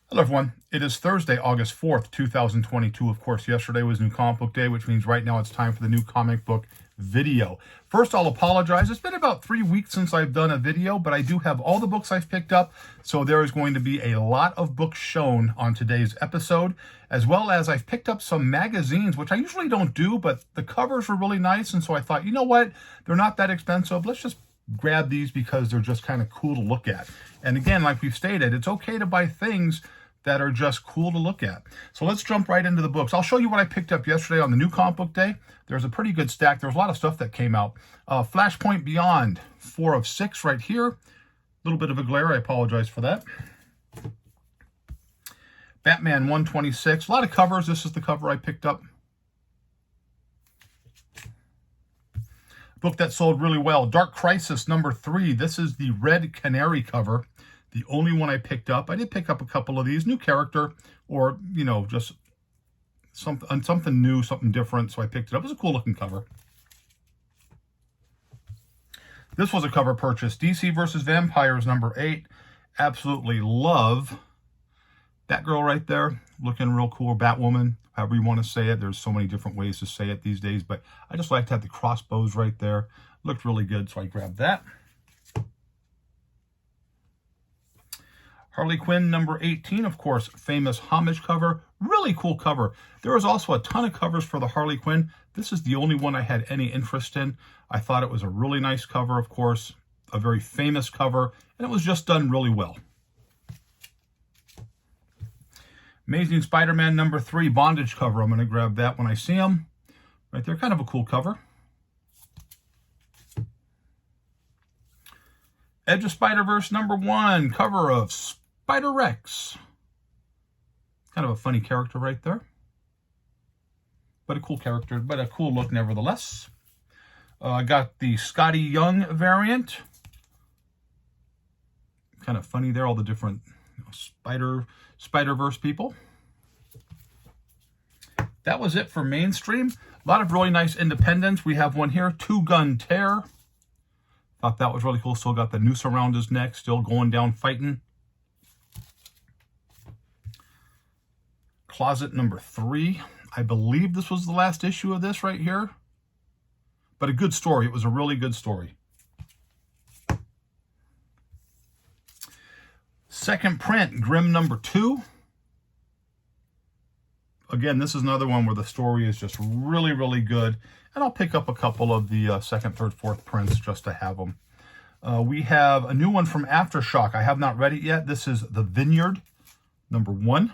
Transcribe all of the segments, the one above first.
Hello everyone, it is Thursday, August 4th, 2022. Of course, yesterday was New Comic Book Day, which means right now it's time for the new comic book video. First, I'll apologize. It's been about 3 weeks since I've done a video, but I do have all the books I've picked up, so there is going to be a lot of books shown on today's episode, as well as I've picked up some magazines, which I usually don't do, but the covers were really nice, and so I thought, you know what, they're not that expensive. Let's just grab these because they're just kind of cool to look at. And again, like we've stated, it's okay to buy things that are just cool to look at. So let's jump right into the books. I'll show you what I picked up yesterday on the New Comic Book Day. There's a pretty good stack. There's a lot of stuff that came out. Flashpoint Beyond, 4 of 6 right here. A little bit of a glare. I apologize for that. Batman 126. A lot of covers. This is the cover I picked up. Book that sold really well. Dark Crisis number 3. This is the Red Canary cover. The only one I picked up. I did pick up a couple of these. New character, or, you know, just something new, something different. So I picked it up. It was a cool looking cover. This was a cover purchase. DC vs. Vampires number 8. Absolutely love that girl right there. Looking real cool. Batwoman, however you want to say it. There's so many different ways to say it these days. But I just like to have the crossbows right there. Looked really good, so I grabbed that. Harley Quinn number 18, of course, famous homage cover. Really cool cover. There was also a ton of covers for the Harley Quinn. This is the only one I had any interest in. I thought it was a really nice cover, of course, a very famous cover, and it was just done really well. Amazing Spider-Man number 3, bondage cover. I'm going to grab that when I see him. Right there, kind of a cool cover. Edge of Spider-Verse number 1, cover of Spider-Rex. Kind of a funny character right there. But a cool character, but a cool look nevertheless. I got the Scotty Young variant. Kind of funny there, all the different Spider-Verse people. That was it for mainstream. A lot of really nice independents. We have one here, Two Gun Tear. Thought that was really cool. Still got the noose around his neck, still going down fighting. Closet number 3. I believe this was the last issue of this right here. But a good story. It was a really good story. Second print, Grimm number 2. Again, this is another one where the story is just really, really good. And I'll pick up a couple of the second, third, fourth prints just to have them. We have a new one from Aftershock. I have not read it yet. This is The Vineyard, number 1.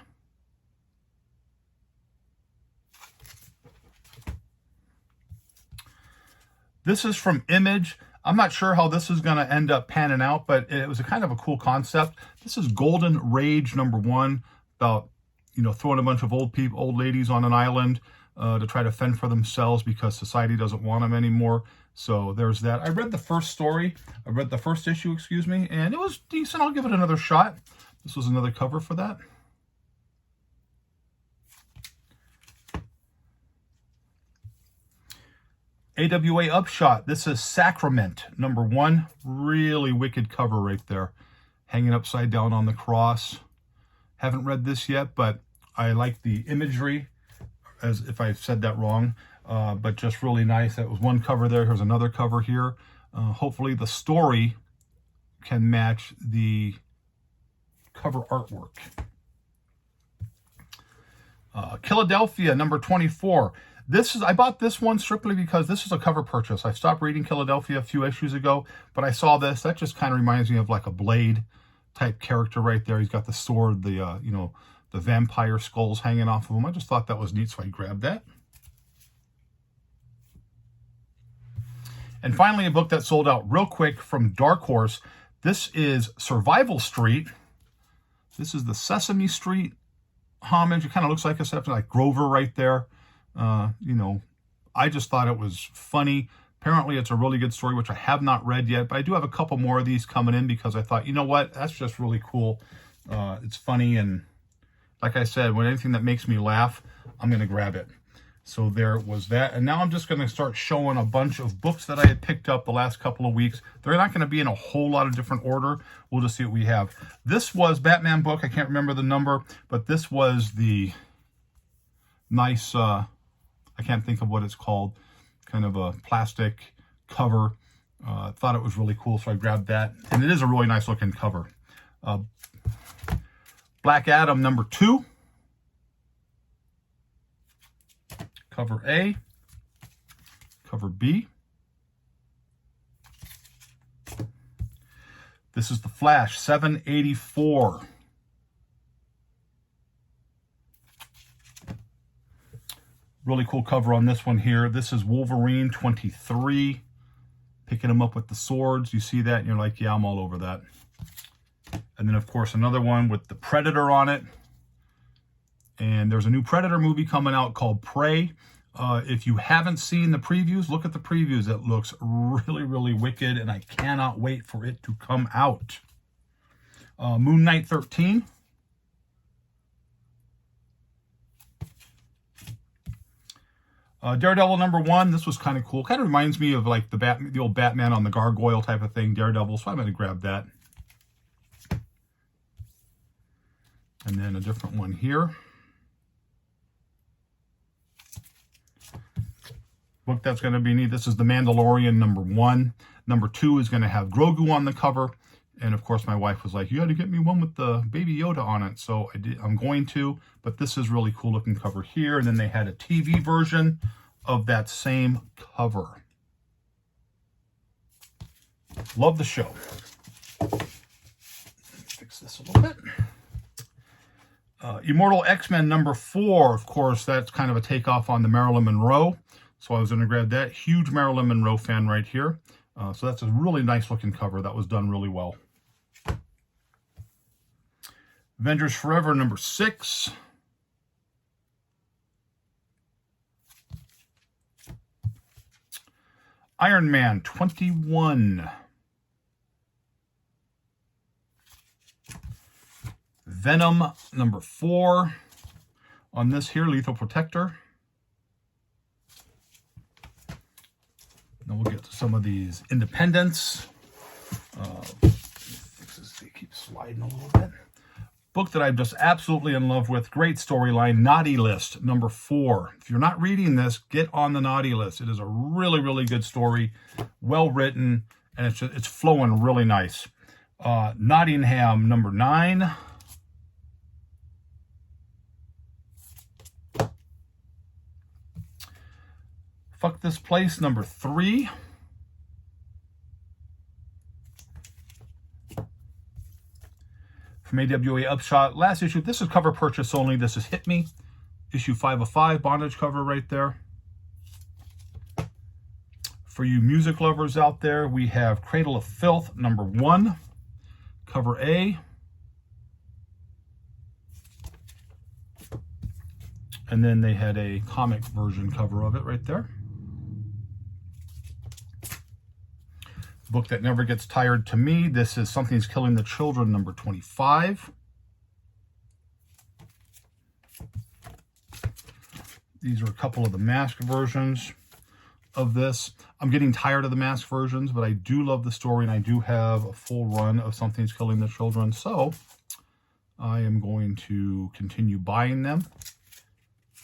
This is from Image. I'm not sure how this is going to end up panning out, but it was a kind of a cool concept. This is Golden Rage number 1, about, you know, throwing a bunch of old ladies on an island to try to fend for themselves because society doesn't want them anymore. So there's that. I read the first story. I read the first issue, excuse me, and it was decent. I'll give it another shot. This was another cover for that. AWA Upshot. This is Sacrament, number 1. Really wicked cover right there. Hanging upside down on the cross. Haven't read this yet, but I like the imagery, as if I said that wrong, but just really nice. That was one cover there. Here's another cover here. Hopefully the story can match the cover artwork. Philadelphia, number 24. I bought this one strictly because this is a cover purchase. I stopped reading Philadelphia a few issues ago, but I saw this. That just kind of reminds me of like a Blade type character right there. He's got the sword, the the vampire skulls hanging off of him. I just thought that was neat, so I grabbed that. And finally, a book that sold out real quick from Dark Horse. This is Survival Street. This is the Sesame Street homage. It kind of looks like a something like Grover right there. You know, I just thought it was funny. Apparently, it's a really good story, which I have not read yet, but I do have a couple more of these coming in because I thought, you know what, that's just really cool. It's funny, and like I said, when anything that makes me laugh, I'm going to grab it. So there was that. And now I'm just going to start showing a bunch of books that I had picked up the last couple of weeks. They're not going to be in a whole lot of different order. We'll just see what we have. This was Batman book. I can't remember the number, but this was the nice, I can't think of what it's called, kind of a plastic cover. Thought it was really cool, so I grabbed that. And it is a really nice looking cover. Black Adam #2. Cover A, cover B. This is the Flash 784. Really cool cover on this one here. This is Wolverine 23. Picking him up with the swords. You see that and you're like, yeah, I'm all over that. And then, of course, another one with the Predator on it. And there's a new Predator movie coming out called Prey. If you haven't seen the previews, look at the previews. It looks really, really wicked, and I cannot wait for it to come out. Moon Knight 13. Daredevil #1. This was kind of cool. Kind of reminds me of like the old Batman on the gargoyle type of thing, Daredevil. So I'm going to grab that. And then a different one here. Book that's going to be neat. This is The Mandalorian #1. #2 is going to have Grogu on the cover. And of course, my wife was like, you got to get me one with the Baby Yoda on it. So I'm going to, but this is really cool looking cover here. And then they had a TV version of that same cover. Love the show. Fix this a little bit. Immortal X-Men #4. Of course, that's kind of a takeoff on the Marilyn Monroe. So I was going to grab that. Huge Marilyn Monroe fan right here. So that's a really nice looking cover. That was done really well. Avengers Forever #6. Iron Man 21. Venom #4. On this here, Lethal Protector. Then we'll get to some of these Independents. Fix this, they keep sliding a little bit. Book that I'm just absolutely in love with. Great storyline. Naughty List #4. If you're not reading this, get on the Naughty List. It is a really, really good story. Well written. And it's flowing really nice. Nottingham #9. Fuck This Place #3. From AWA Upshot. Last issue. This is cover purchase only. This is Hit Me. Issue 5 of 5. Bondage cover right there. For you music lovers out there, we have Cradle of Filth #1. Cover A. And then they had a comic version cover of it right there. Book that never gets tired to me. This is Something's Killing the Children #25. These are a couple of the mask versions of this. I'm getting tired of the mask versions, but I do love the story, and I do have a full run of Something's Killing the Children, so I am going to continue buying them.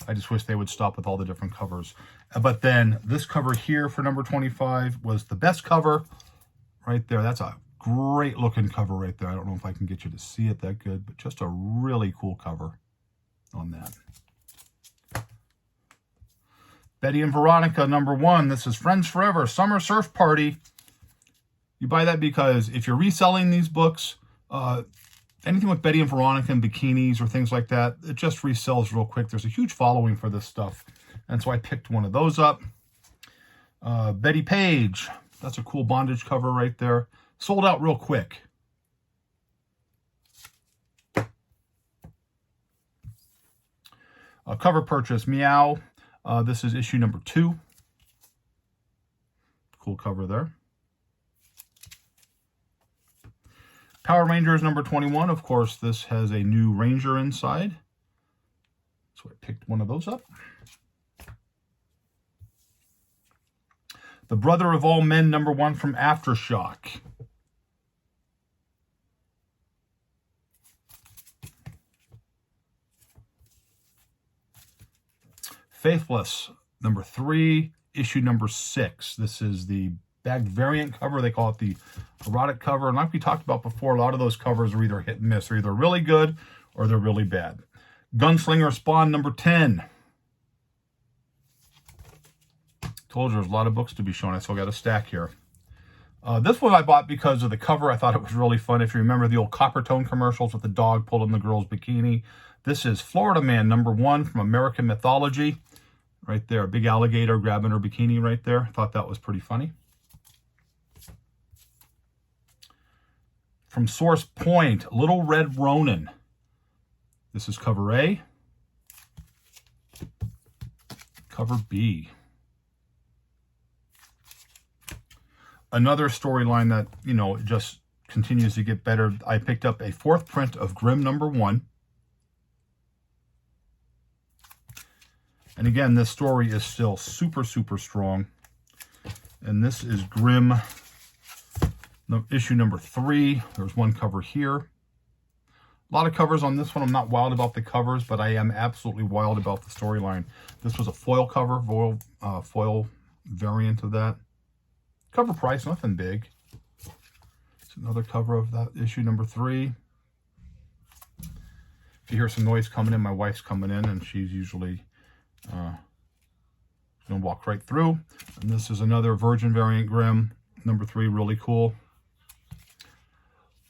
I just wish they would stop with all the different covers. But then this cover here for #25 was the best cover right there. That's a great looking cover right there. I don't know if I can get you to see it that good, but just a really cool cover on that. Betty and Veronica #1. This is Friends Forever Summer Surf Party. You buy that because if you're reselling these books, anything with Betty and Veronica and bikinis or things like that, it just resells real quick. There's a huge following for this stuff. And so I picked one of those up. Betty Page. That's a cool bondage cover right there. Sold out real quick. Cover purchase, Meow. This is issue #2. Cool cover there. Power Rangers #21. Of course, this has a new Ranger inside. So I picked one of those up. The Brother of All Men, #1 from Aftershock. Faithless, #3, issue #6. This is the bagged variant cover. They call it the erotic cover. And like we talked about before, a lot of those covers are either hit and miss. They're either really good or they're really bad. Gunslinger Spawn, #10. Told you there's a lot of books to be shown. I still got a stack here. This one I bought because of the cover. I thought it was really fun. If you remember the old Coppertone commercials with the dog pulling the girl's bikini. This is Florida Man, #1 from American Mythology. Right there, a big alligator grabbing her bikini right there. I thought that was pretty funny. From Source Point, Little Red Ronin. This is cover A. Cover B. Another storyline that, you know, just continues to get better. I picked up a 4th print of Grimm #1. And again, this story is still super, super strong. And this is Grimm issue #3. There's one cover here. A lot of covers on this one. I'm not wild about the covers, but I am absolutely wild about the storyline. This was a foil cover, foil variant of that. Cover price, nothing big. It's another cover of that issue #3. If you hear some noise coming in, my wife's coming in, and she's usually going to walk right through. And this is another Virgin variant Grimm #3, really cool.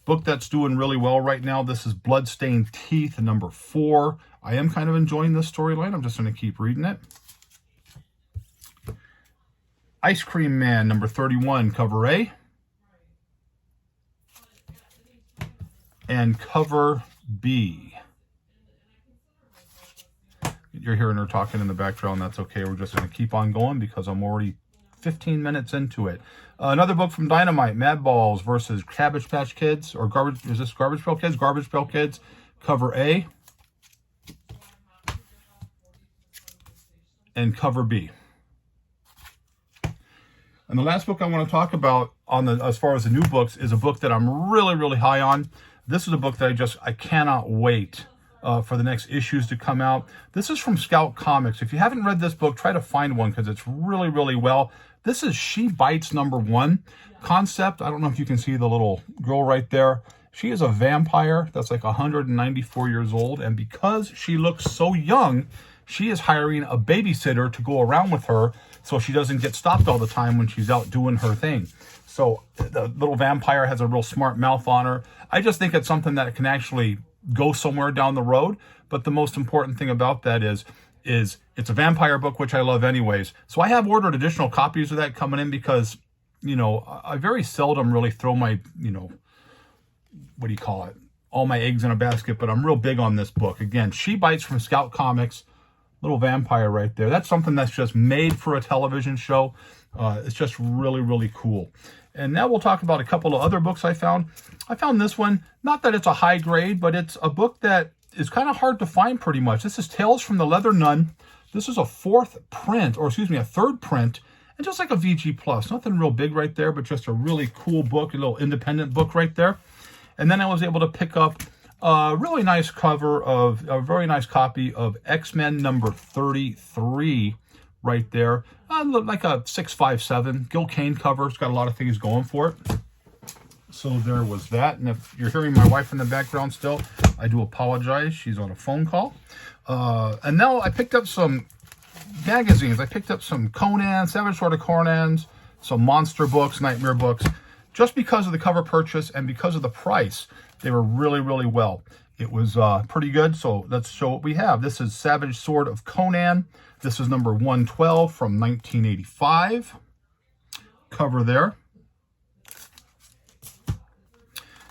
Book that's doing really well right now. This is Bloodstained Teeth, #4. I am kind of enjoying this storyline. I'm just going to keep reading it. Ice Cream Man, #31, cover A. And cover B. You're hearing her talking in the background. That's okay. We're just going to keep on going because I'm already 15 minutes into it. Another book from Dynamite, Mad Balls versus Cabbage Patch Kids, or Garbage, is this Garbage Pail Kids? Garbage Pail Kids, cover A. And cover B. And the last book I want to talk about on the as far as the new books is a book that I'm really, really high on. This is a book that I cannot wait for the next issues to come out. This is from Scout Comics. If you haven't read this book, try to find one because it's really, really well. This is She Bites #1 concept. I don't know if you can see the little girl right there. She is a vampire that's like 194 years old. And because she looks so young, she is hiring a babysitter to go around with her so she doesn't get stopped all the time when she's out doing her thing. So the little vampire has a real smart mouth on her. I just think it's something that can actually go somewhere down the road. But the most important thing about that is it's a vampire book, which I love anyways. So I have ordered additional copies of that coming in because, you know, I very seldom really throw my, you know, what do you call it? All my eggs in a basket, but I'm real big on this book. Again, She Bites from Scout Comics. Little vampire right there. That's something that's just made for a television show. It's just really, really cool. And now we'll talk about a couple of other books I found. I found this one, not that it's a high grade, but it's a book that is kind of hard to find pretty much. This is Tales from the Leather Nun. This is a 4th print, or excuse me, a 3rd print, and just like a VG Plus. Nothing real big right there, but just a really cool book, a little independent book right there. And then I was able to pick up a really nice cover of a very nice copy of X-Men #33 right there. Like a 657 Gil Kane cover. It's got a lot of things going for it. So there was that. And if you're hearing my wife in the background still, I do apologize. She's on a phone call. And now I picked up some magazines. I picked up some Conan, Savage Sword of Conans, some monster books, nightmare books. Just because of the cover purchase and because of the price, they were really, really well. It was pretty good, so let's show what we have. This is Savage Sword of Conan. This is number 112 from 1985. Cover there.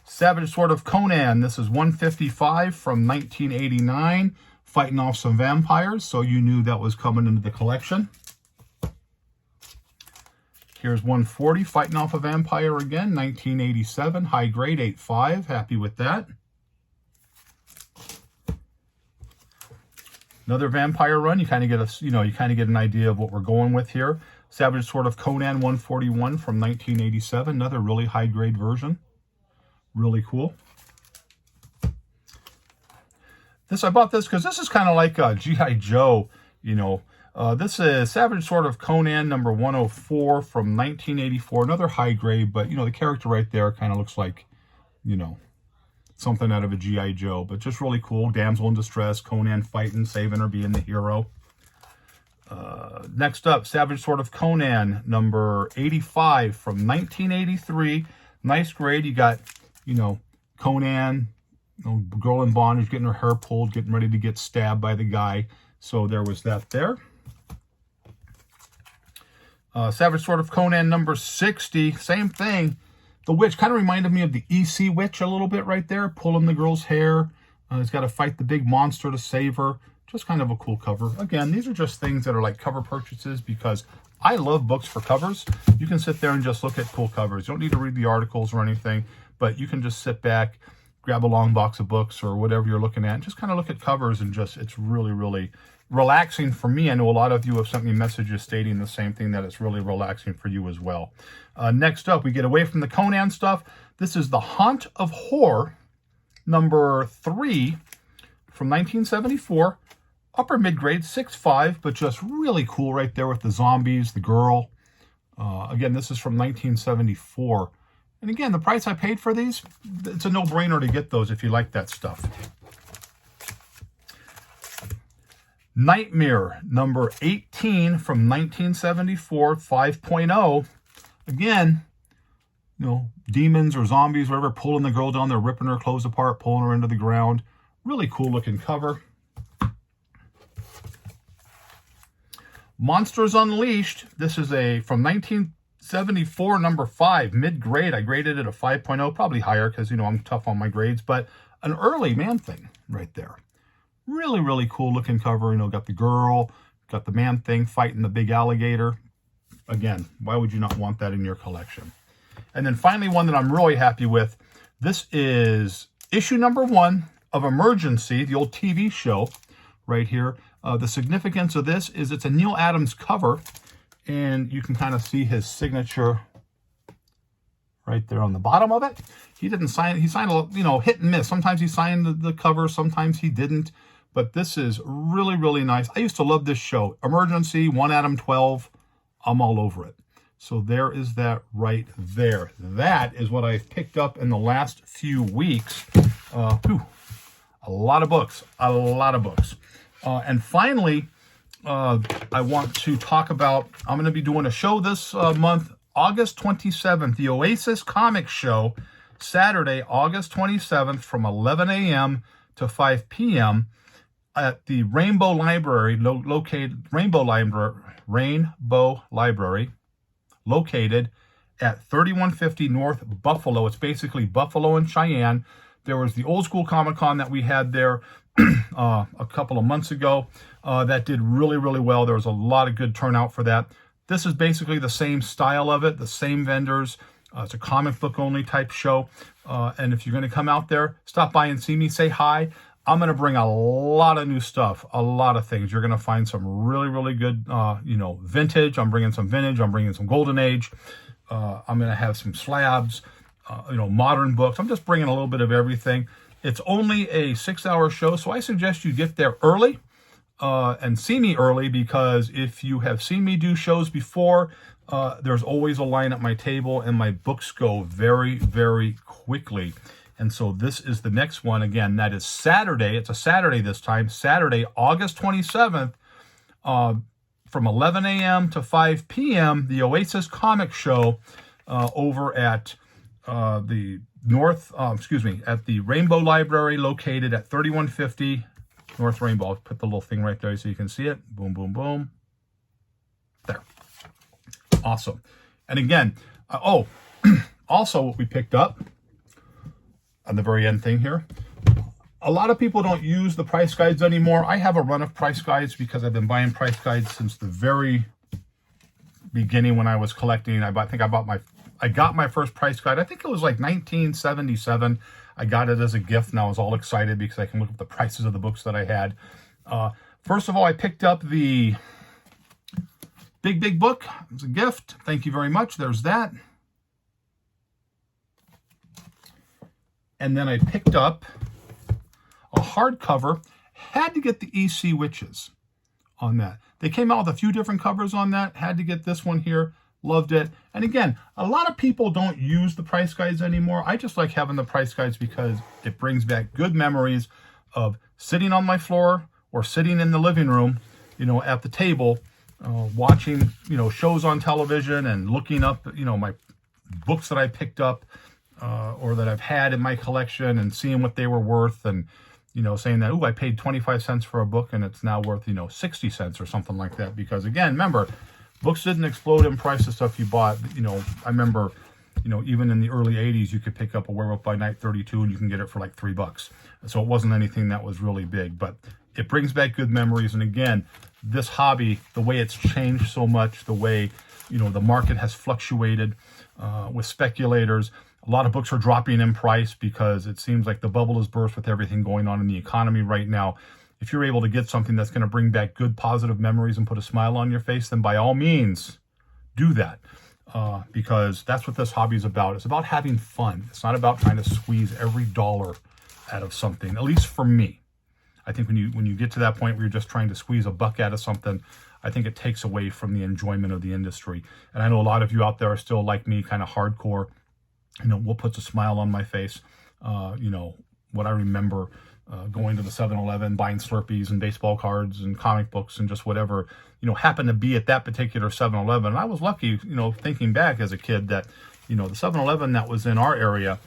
Savage Sword of Conan. This is 155 from 1989. Fighting off some vampires, so you knew that was coming into the collection. Here's 140, Fighting Off a Vampire again, 1987, high grade, 8.5. Happy with that. Another vampire run. You kind of get a, you kind of get an idea of what we're going with here. Savage Sword of Conan 141 from 1987. Another really high-grade version. Really cool. I bought this because this is kind of like G.I. Joe, you know. This is Savage Sword of Conan number 104 from 1984. Another high grade, but, you know, the character right there kind of looks like, you know, something out of a G.I. Joe. But just really cool. Damsel in distress, Conan fighting, saving her, being the hero. Next up, Savage Sword of Conan number 85 from 1983. Nice grade. You got, you know, Conan, you know, girl in bondage, getting her hair pulled, getting ready to get stabbed by the guy. So there was that there. Savage Sword of Conan number 60, same thing. The witch kind of reminded me of the EC witch a little bit right there, pulling the girl's hair. He's got to fight the big monster to save her. Just kind of a cool cover. Again, these are just things that are like cover purchases because I love books for covers. You can sit there and just look at cool covers. You don't need to read the articles or anything, but you can just sit back, grab a long box of books or whatever you're looking at, and just kind of look at covers and just, it's really, really relaxing for me. I know a lot of you have sent me messages stating the same thing, that it's really relaxing for you as well. Next up, we get away from the Conan stuff. This is The Haunt of Horror, number 3 from 1974. Upper mid-grade, 6.5, but just really cool right there with the zombies, the girl. Again, this is from 1974. And again, the price I paid for these, it's a no-brainer to get those if you like that stuff. Nightmare, number 18 from 1974, 5.0. Again, you know, demons or zombies, whatever, pulling the girl down there, ripping her clothes apart, pulling her into the ground. Really cool looking cover. Monsters Unleashed. This is from 1974, number 5, mid-grade. I graded it a 5.0, probably higher because, you know, I'm tough on my grades, but an early Man-Thing right there. Really, really cool looking cover. You know, got the girl, got the Man-Thing fighting the big alligator. Again, why would you not want that in your collection? And then finally, one that I'm really happy with. This is issue number 1 of Emergency, the old TV show right here. The significance of this is it's a Neal Adams cover, and you can kind of see his signature right there on the bottom of it. He didn't sign, he signed a, you know, hit and miss. Sometimes he signed the cover, sometimes he didn't. But this is really, really nice. I used to love this show. Emergency, 1 Adam 12. I'm all over it. So there is that right there. That is what I've picked up in the last few weeks. A lot of books. A lot of books. And finally, I want to talk about, I'm going to be doing a show this month, August 27th, the Oasis Comic Show, Saturday, August 27th from 11 a.m. to 5 p.m. at the Rainbow Library, Rainbow Library, located at 3150 North Buffalo. It's basically Buffalo and Cheyenne. There was the old school Comic-Con that we had there a couple of months ago that did really, really well. There was a lot of good turnout for that. This is basically the same style of it, the same vendors. It's a comic book only type show. And if you're going to come out there, stop by and see me, say hi. I'm going to bring a lot of new stuff, a lot of things. You're going to find some really, really good, you know, vintage. I'm bringing some vintage. I'm bringing some golden age. I'm going to have some slabs, you know, modern books. I'm just bringing a little bit of everything. It's only a 6-hour show, so I suggest you get there early and see me early, because if you have seen me do shows before, there's always a line at my table, and my books go very, very quickly. And so this is the next one. Again, that is Saturday. It's a Saturday this time. Saturday, August 27th, from 11 a.m. to 5 p.m., the Oasis Comic Show over at at the Rainbow Library, located at 3150 North Rainbow. I'll put the little thing right there so you can see it. Boom, boom, boom. There. Awesome. And again, also what we picked up on the very end thing here, a lot of people don't use the price guides anymore. I have a run of price guides because I've been buying price guides since the very beginning when I was collecting. I got my first price guide. I think it was like 1977. I got it as a gift, and I was all excited because I can look at the prices of the books that I had. First of all, I picked up the Big book. It's a gift. Thank you very much. There's that. And then I picked up a hardcover. Had to get the EC Witches on that. They came out with a few different covers on that. Had to get this one here. Loved it. And again, a lot of people don't use the price guides anymore. I just like having the price guides because it brings back good memories of sitting on my floor or sitting in the living room, at the table, watching, shows on television and looking up, my books that I picked up or that I've had in my collection and seeing what they were worth and, saying that, I paid 25 cents for a book and it's now worth, 60 cents or something like that. Because again, remember, books didn't explode in price of stuff you bought. I remember, even in the early 80s, you could pick up a Werewolf by Night 32 and you can get it for like $3. So it wasn't anything that was really big, but it brings back good memories. And again, this hobby, the way it's changed so much, the way, the market has fluctuated with speculators. A lot of books are dropping in price because it seems like the bubble has burst with everything going on in the economy right now. If you're able to get something that's going to bring back good, positive memories and put a smile on your face, then by all means, do that. Because that's what this hobby is about. It's about having fun. It's not about trying to squeeze every dollar out of something, at least for me. I think when you get to that point where you're just trying to squeeze a buck out of something, I think it takes away from the enjoyment of the industry. And I know a lot of you out there are still like me, kind of hardcore. What puts a smile on my face? What I remember going to the 7-Eleven, buying Slurpees and baseball cards and comic books and just whatever, happened to be at that particular 7-Eleven. And I was lucky, thinking back as a kid that, the 7-Eleven that was in our area,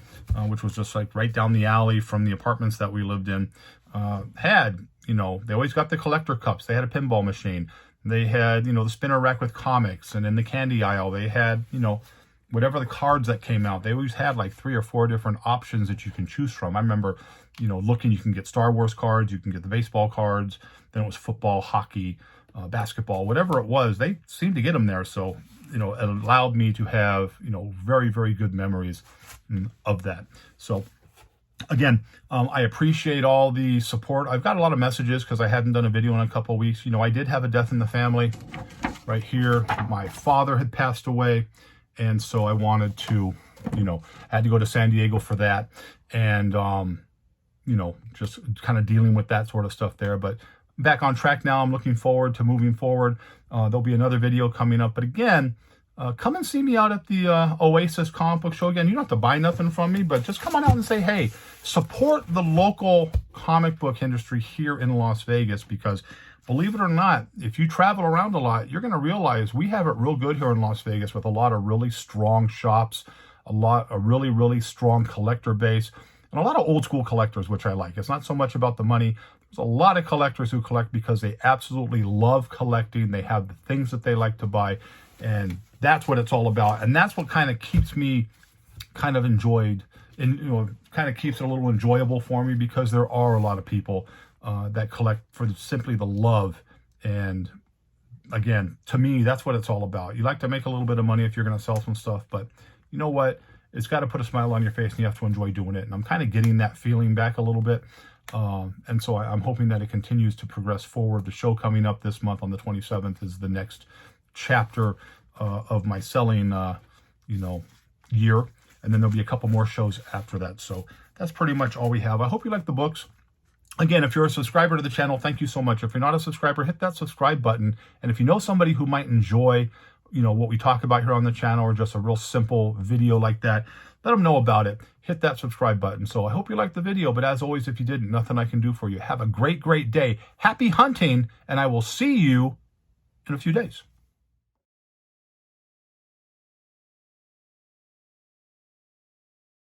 which was just like right down the alley from the apartments that we lived in, had, they always got the collector cups. They had a pinball machine. They had, the spinner rack with comics. And in the candy aisle, they had, whatever the cards that came out. They always had like 3 or 4 different options that you can choose from. I remember, looking, you can get Star Wars cards, you can get the baseball cards, then it was football, hockey, basketball, whatever it was, they seemed to get them there. So, it allowed me to have, very, very good memories of that. So again, I appreciate all the support. I've got a lot of messages because I hadn't done a video in a couple of weeks. I did have a death in the family right here. My father had passed away. And so I wanted to, I had to go to San Diego for that. And, just kind of dealing with that sort of stuff there. But back on track now. I'm looking forward to moving forward. There'll be another video coming up. But again, come and see me out at the Oasis comic book show. Again, you don't have to buy nothing from me, but just come on out and say, hey, support the local comic book industry here in Las Vegas, because believe it or not, if you travel around a lot, you're going to realize we have it real good here in Las Vegas with a lot of really strong shops, a really, really strong collector base, and a lot of old school collectors, which I like. It's not so much about the money. There's a lot of collectors who collect because they absolutely love collecting. They have the things that they like to buy, and that's what it's all about. And that's what kind of keeps me kind of enjoyed, and kind of keeps it a little enjoyable for me, because there are a lot of people that collect for simply the love. And again, to me, that's what it's all about. You like to make a little bit of money if you're going to sell some stuff, but you know what? It's got to put a smile on your face and you have to enjoy doing it. And I'm kind of getting that feeling back a little bit. And so I'm hoping that it continues to progress forward. The show coming up this month on the 27th is the next chapter of my selling, year. And then there'll be a couple more shows after that. So that's pretty much all we have. I hope you like the books. Again, if you're a subscriber to the channel, thank you so much. If you're not a subscriber, hit that subscribe button. And if you know somebody who might enjoy, what we talk about here on the channel, or just a real simple video like that, let them know about it. Hit that subscribe button. So I hope you liked the video. But as always, if you didn't, nothing I can do for you. Have a great, great day. Happy hunting. And I will see you in a few days.